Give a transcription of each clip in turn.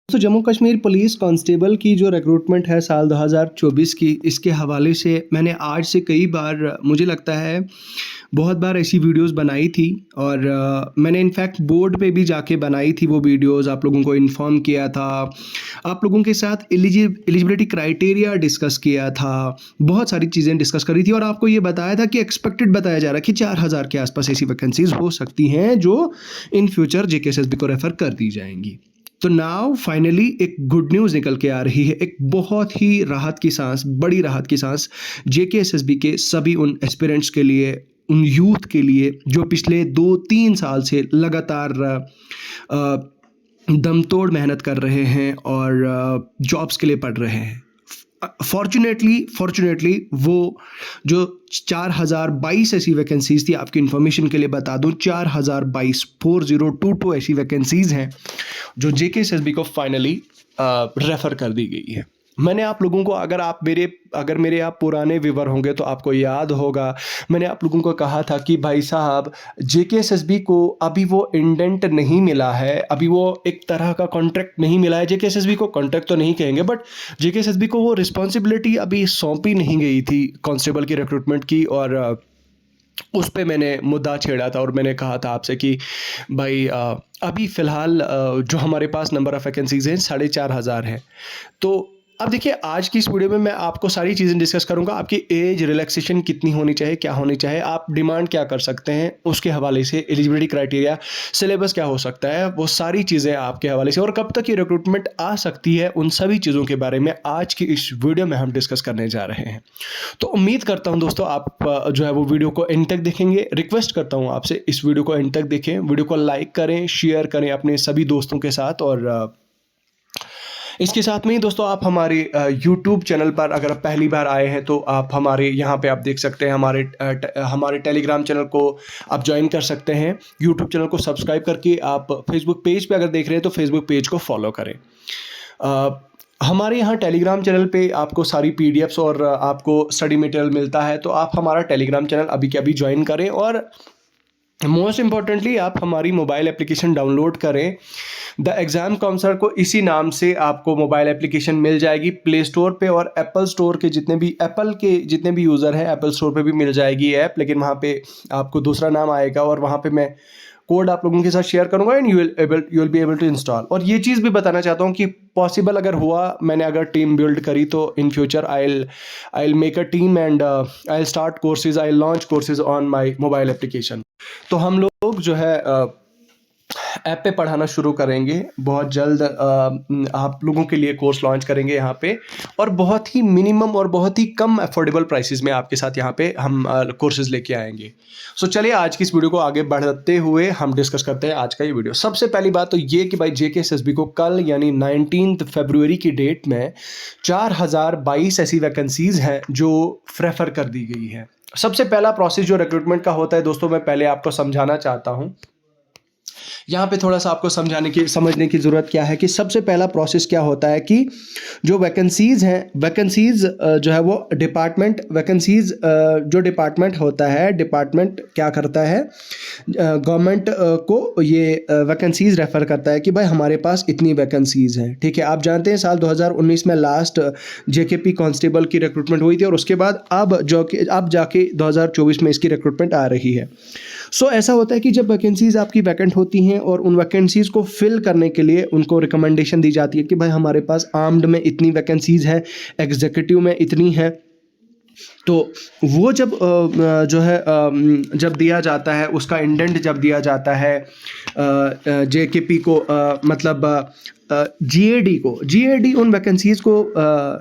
तो Jammu Kashmir police constable की जो रिक्रूटमेंट है साल 2024 की, इसके हवाले से मैंने आज से कई बार मुझे लगता है बहुत बार ऐसी वीडियोस बनाई थी और मैंने इनफैक्ट बोर्ड पे भी जाके बनाई थी वो वीडियोस, आप लोगों को इन्फॉर्म किया था, आप लोगों के साथ एलिजिबिलिटी क्राइटेरिया डिस्कस किया था, बहुत सारी चीज़ें डिस्कस करी थी और आपको ये बताया था कि एक्सपेक्टेड बताया जा रहा है कि 4000 के आसपास ऐसी वैकेंसीज हो सकती हैं जो इन फ्यूचर जेकेएसएसबी को रेफ़र कर दी जाएंगी। तो नाउ फाइनली एक गुड न्यूज़ निकल के आ रही है, एक बहुत ही राहत की सांस, बड़ी राहत की सांस जेकेएसएसबी के सभी उन एस्पिरेंट्स के लिए, उन यूथ के लिए जो पिछले 2-3 साल से लगातार दमतोड़ मेहनत कर रहे हैं और जॉब्स के लिए पढ़ रहे हैं। फॉर्चुनेटली वो जो 4022 ऐसी वैकेंसीज थी, आपकी इन्फॉर्मेशन के लिए बता दूं, 4022 ऐसी वैकेंसीज हैं जो जेकेएसएसबी को फाइनली रेफ़र कर दी गई है। मैंने आप लोगों को, अगर मेरे आप पुराने व्यूअर होंगे तो आपको याद होगा, मैंने आप लोगों को कहा था कि भाई साहब जेकेएसएसबी को अभी वो इंडेंट नहीं मिला है, अभी वो एक तरह का कॉन्ट्रैक्ट नहीं मिला है। जेकेएसएसबी को कॉन्ट्रैक्ट तो नहीं कहेंगे, बट जेकेएसएसबी को वो रिस्पॉन्सिबिलिटी अभी सौंपी नहीं गई थी कांस्टेबल की रिक्रूटमेंट की, और उस पे मैंने मुद्दा छेड़ा था और मैंने कहा था आपसे कि भाई अभी फ़िलहाल जो हमारे पास नंबर ऑफ़ वैकेंसीज़ हैं 4500 है। तो अब देखिए, आज की इस वीडियो में मैं आपको सारी चीज़ें डिस्कस करूंगा। आपकी एज रिलैक्सेशन कितनी होनी चाहिए, क्या होनी चाहिए, आप डिमांड क्या कर सकते हैं उसके हवाले से, एलिजिबिलिटी क्राइटेरिया, सिलेबस क्या हो सकता है, वो सारी चीज़ें आपके हवाले से, और कब तक ये रिक्रूटमेंट आ सकती है, उन सभी चीज़ों के बारे में आज की इस वीडियो में हम डिस्कस करने जा रहे हैं। तो उम्मीद करता हूँ दोस्तों आप जो है वो वीडियो को एंड तक देखेंगे। रिक्वेस्ट करता हूँ आपसे इस वीडियो को एंड तक देखें, वीडियो को लाइक करें, शेयर करें अपने सभी दोस्तों के साथ, और इसके साथ में ही दोस्तों आप हमारे यूट्यूब चैनल पर अगर आप पहली बार आए हैं तो आप हमारे यहाँ पे आप देख सकते हैं हमारे टेलीग्राम चैनल को आप ज्वाइन कर सकते हैं। यूट्यूब चैनल को सब्सक्राइब करके आप फेसबुक पेज पे अगर देख रहे हैं तो फेसबुक पेज को फॉलो करें। हमारे यहाँ टेलीग्राम चैनल पे आपको सारी पीडीएफ्स और आपको स्टडी मटेरियल मिलता है, तो आप हमारा टेलीग्राम चैनल अभी के अभी ज्वाइन करें, और मोस्ट इम्पॉर्टेंटली आप हमारी मोबाइल एप्लीकेशन डाउनलोड करें। द एग्ज़ाम काउंसलर को इसी नाम से आपको मोबाइल एप्लीकेशन मिल जाएगी प्ले स्टोर पे, और एप्पल स्टोर के जितने भी यूज़र हैं एप्पल स्टोर पे भी मिल जाएगी ऐप, लेकिन वहाँ पे आपको दूसरा नाम आएगा, और वहाँ पे मैं कोड आप लोगों के साथ शेयर करूंगा and you will be able to install. और ये चीज़ भी बताना चाहता हूँ कि पॉसिबल अगर हुआ, मैंने अगर टीम बिल्ड करी तो in future I make a team and I start courses, I launch courses on my mobile application. तो हम लोग जो है ऐप पे पढ़ाना शुरू करेंगे बहुत जल्द। आप लोगों के लिए कोर्स लॉन्च करेंगे यहाँ पे, और बहुत ही मिनिमम और बहुत ही कम अफोर्डेबल प्राइसेस में आपके साथ यहाँ पे हम कोर्सेज लेके आएंगे। सो चलिए आज की इस वीडियो को आगे बढ़ते हुए हम डिस्कस करते हैं आज का ये वीडियो। सबसे पहली बात तो ये कि भाई जेकेएसएसबी को कल यानी 19 फरवरी की डेट में 4022 ऐसी वैकेंसीज हैं जो रेफर कर दी गई है। सबसे पहला प्रोसेस जो रिक्रूटमेंट का होता है दोस्तों, मैं पहले आपको समझाना चाहता हूँ। यहाँ पे थोड़ा सा आपको समझने की ज़रूरत क्या है कि सबसे पहला प्रोसेस क्या होता है कि जो वैकेंसीज़ हैं, वैकेंसीज़ जो है वो जो डिपार्टमेंट होता है, डिपार्टमेंट क्या करता है, गवर्नमेंट को ये वैकेंसीज़ रेफ़र करता है कि भाई हमारे पास इतनी वैकेंसीज़ हैं। ठीक है, आप जानते हैं साल 2019 में लास्ट जेकेपी कांस्टेबल की रिक्रूटमेंट हुई थी, और उसके बाद अब जाके 2024 में इसकी रिक्रूटमेंट आ रही है। सो ऐसा होता है कि जब वैकेंसीज़ आपकी वैकेंट होती हैं और उन वैकेंसीज़ को फिल करने के लिए उनको रिकमेंडेशन दी जाती है कि भाई हमारे पास आर्म्ड में इतनी वैकेंसीज़ हैं, एग्जीक्यूटिव में इतनी हैं, तो वो जब जो है जब दिया जाता है, उसका इंडेंट जब दिया जाता है जेकेपी को, मतलब जीएडी उन वैकेंसीज़ को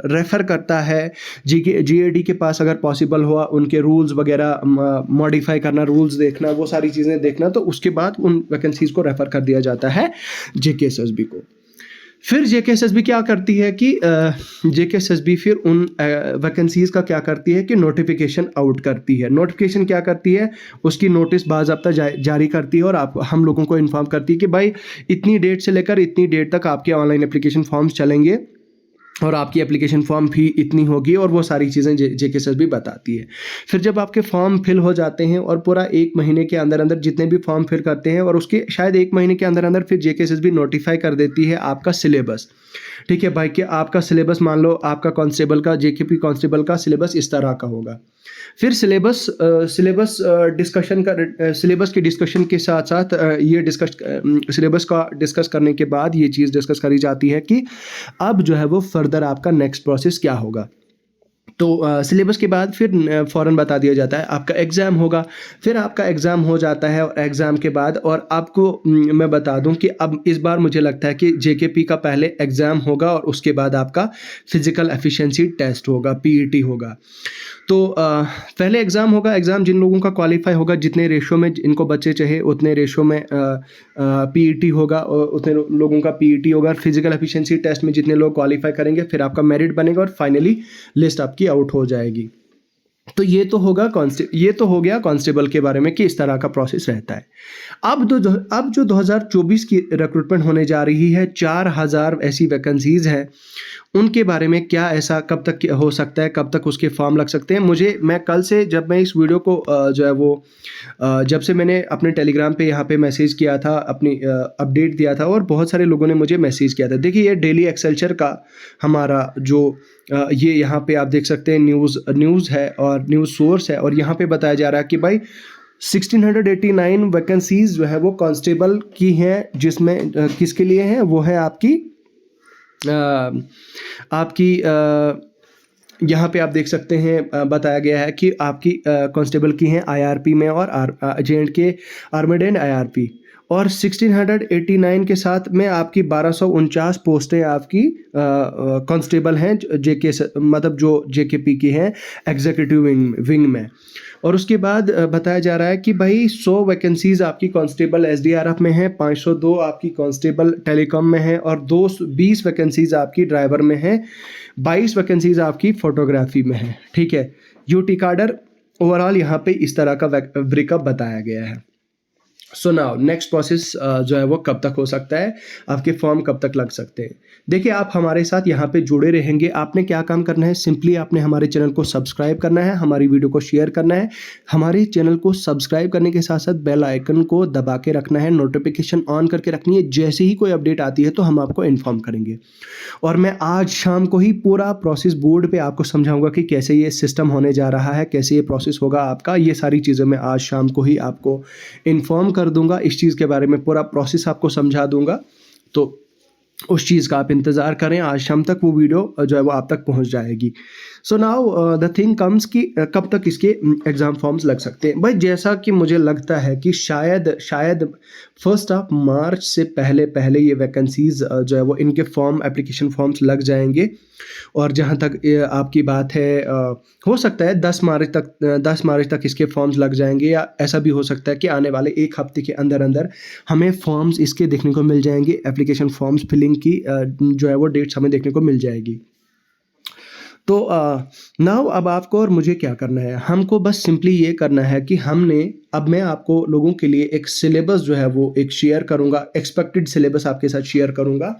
रेफ़र करता है। जीएडी के पास अगर पॉसिबल हुआ उनके रूल्स वगैरह मॉडिफाई करना, रूल्स देखना, वो सारी चीज़ें देखना, तो उसके बाद उन वैकेंसीज़ को रेफ़र कर दिया जाता है जेकेएसएसबी को। फिर जेकेएसएसबी क्या करती है कि जेकेएसएसबी फिर उन वैकेंसीज़ का क्या करती है कि नोटिफिकेशन आउट करती है। नोटिफिकेशन क्या करती है, उसकी नोटिस बाज़ाब्ता जारी करती है, और हम लोगों को इन्फॉर्म करती है कि भाई इतनी डेट से लेकर इतनी डेट तक आपके ऑनलाइन एप्लीकेशन फॉर्म्स चलेंगे, और आपकी एप्लीकेशन फॉर्म फी इतनी होगी और वो सारी चीज़ें जेकेएसएस भी बताती है। फिर जब आपके फॉर्म फिल हो जाते हैं और पूरा 1 महीने के अंदर अंदर जितने भी फॉर्म फिल करते हैं और उसके शायद 1 महीने के अंदर अंदर फिर जेकेएसएस भी नोटिफाई कर देती है आपका सिलेबस। ठीक है भाई, कि आपका सिलेबस मान लो आपका कांस्टेबल का जेकेपी कांस्टेबल का सिलेबस इस तरह का होगा। फिर सिलेबस की डिस्कशन के साथ साथ सिलेबस का डिस्कस करने के बाद ये चीज़ डिस्कस करी जाती है कि अब जो है वो फर्दर आपका नेक्स्ट प्रोसेस क्या होगा। तो सिलेबस के बाद फिर फ़ौरन बता दिया जाता है आपका एग्ज़ाम होगा। फिर आपका एग्ज़ाम हो जाता है और एग्ज़ाम के बाद और आपको मैं बता दूं कि अब इस बार मुझे लगता है कि जेकेपी का पहले एग्ज़ाम होगा और उसके बाद आपका फ़िज़िकल एफिशिएंसी टेस्ट होगा, पीईटी होगा। तो पहले एग्ज़ाम होगा। एग्ज़ाम जिन लोगों का क्वालिफाई होगा, जितने रेशो में इनको बच्चे चाहिए उतने रेशो में पीईटी होगा और उतने लोगों का पीईटी होगा। फिजिकल एफिशिएंसी टेस्ट में जितने लोग क्वालिफाई करेंगे फिर आपका मेरिट बनेगा और फाइनली लिस्ट आपकी आउट हो जाएगी। तो ये तो हो गया कांस्टेबल के बारे में कि इस तरह का प्रोसेस रहता है। अब जो 2024 की रिक्रूटमेंट होने जा रही है, 4000 ऐसी वैकेंसीज़ हैं। उनके बारे में क्या ऐसा कब तक हो सकता है, कब तक उसके फॉर्म लग सकते हैं, मैं कल से जब मैं इस वीडियो को जो है वो जब से मैंने अपने टेलीग्राम पे यहाँ पे मैसेज किया था, अपनी अपडेट दिया था और बहुत सारे लोगों ने मुझे मैसेज किया था। देखिए ये डेली एक्सेलचर का हमारा जो ये यहाँ पे आप देख सकते हैं न्यूज़ है और न्यूज़ सोर्स है और यहाँ पे बताया जा रहा है कि भाई 1689 वैकेंसीज जो है वो कांस्टेबल की हैं, जिसमें किसके लिए हैं, वो है आपकी यहाँ पे आप देख सकते हैं बताया गया है कि आपकी कांस्टेबल की हैं आईआरपी में और जे&के आर्मड एंड आईआरपी। और 1689 के साथ में आपकी 1249 पोस्टें आपकी कांस्टेबल हैं मतलब जो जेकेपी की हैं एग्जीक्यूटिव विंग में। और उसके बाद बताया जा रहा है कि भाई 100 वैकेंसीज़ आपकी कांस्टेबल एसडीआरएफ में है, 502 आपकी कांस्टेबल टेलीकॉम में है और 220 वैकेंसीज़ आपकी ड्राइवर में है, 22 वैकेंसीज़ आपकी फोटोग्राफी में है। ठीक है, यूटी कार्डर ओवरऑल यहाँ पे इस तरह का ब्रेकअप बताया गया है। सो नाउ नेक्स्ट प्रोसेस जो है वो कब तक हो सकता है, आपके फॉर्म कब तक लग सकते हैं। देखिए आप हमारे साथ यहाँ पे जुड़े रहेंगे। आपने क्या काम करना है, सिंपली आपने हमारे चैनल को सब्सक्राइब करना है, हमारी वीडियो को शेयर करना है। हमारे चैनल को सब्सक्राइब करने के साथ साथ बेल आइकन को दबा के रखना है, नोटिफिकेशन ऑन करके रखनी है। जैसे ही कोई अपडेट आती है तो हम आपको इन्फॉर्म करेंगे और मैं आज शाम को ही पूरा प्रोसेस बोर्ड पे आपको समझाऊंगा कि कैसे ये सिस्टम होने जा रहा है, कैसे ये प्रोसेस होगा आपका। ये सारी चीज़ें मैं आज शाम को ही आपको इन्फॉर्म कर दूंगा, इस चीज़ के बारे में पूरा प्रोसेस आपको समझा दूंगा। तो उस चीज़ का आप इंतज़ार करें, आज शाम तक वो वीडियो जो है वो आप तक पहुंच जाएगी। So now the thing comes कि कब तक इसके एग्ज़ाम फॉर्म्स लग सकते हैं। भाई जैसा कि मुझे लगता है कि शायद 1 मार्च से पहले ये वैकेंसीज़ जो है वो इनके एप्लीकेशन फॉर्म्स लग जाएंगे। और जहाँ तक आपकी बात है हो सकता है 10 मार्च तक इसके फॉर्म्स लग जाएंगे, या ऐसा भी हो सकता है कि आने वाले 1 हफ्ते के अंदर अंदर हमें फॉर्म्स इसके देखने को मिल जाएंगे। एप्लीकेशन फॉर्म्स फिलिंग की जो है वो डेट्स हमें देखने को मिल जाएगी। तो नाउ अब आपको और मुझे क्या करना है, हमको बस सिंपली ये करना है कि अब मैं आपको लोगों के लिए एक सिलेबस जो है वो एक शेयर करूँगा, एक्सपेक्टेड सिलेबस आपके साथ शेयर करूँगा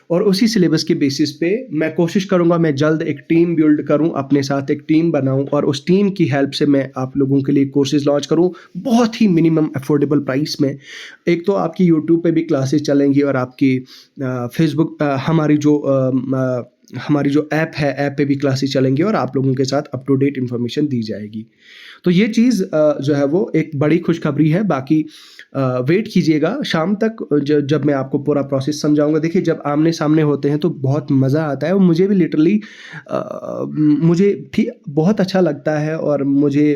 और उसी सिलेबस के बेसिस पे मैं कोशिश करूँगा मैं जल्द एक टीम बिल्ड करूँ, अपने साथ एक टीम बनाऊँ और उस टीम की हेल्प से मैं आप लोगों के लिए कोर्सेज लॉन्च करूँ बहुत ही मिनिमम अफोर्डेबल प्राइस में। एक तो आपकी यूट्यूब पे भी क्लासेस चलेंगी और आपकी फेसबुक हमारी जो ऐप है, ऐप पे भी क्लासेस चलेंगी और आप लोगों के साथ अप टू डेट इन्फॉर्मेशन दी जाएगी। तो ये चीज़ जो है वो एक बड़ी खुशखबरी है। बाकी वेट कीजिएगा शाम तक जब मैं आपको पूरा प्रोसेस समझाऊंगा। देखिए जब आमने सामने होते हैं तो बहुत मज़ा आता है और मुझे भी लिटरली मुझे भी बहुत अच्छा लगता है और मुझे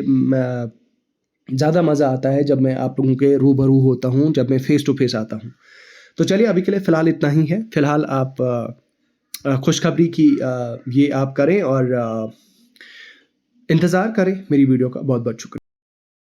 ज़्यादा मज़ा आता है जब मैं आप लोगों के रूबरू होता हूँ, जब मैं फेस टू फेस आता हूँ। तो चलिए अभी के लिए फ़िलहाल इतना ही है। फ़िलहाल आप खुशखबरी की ये आप करें और इंतज़ार करें मेरी वीडियो का। बहुत बहुत शुक्रिया।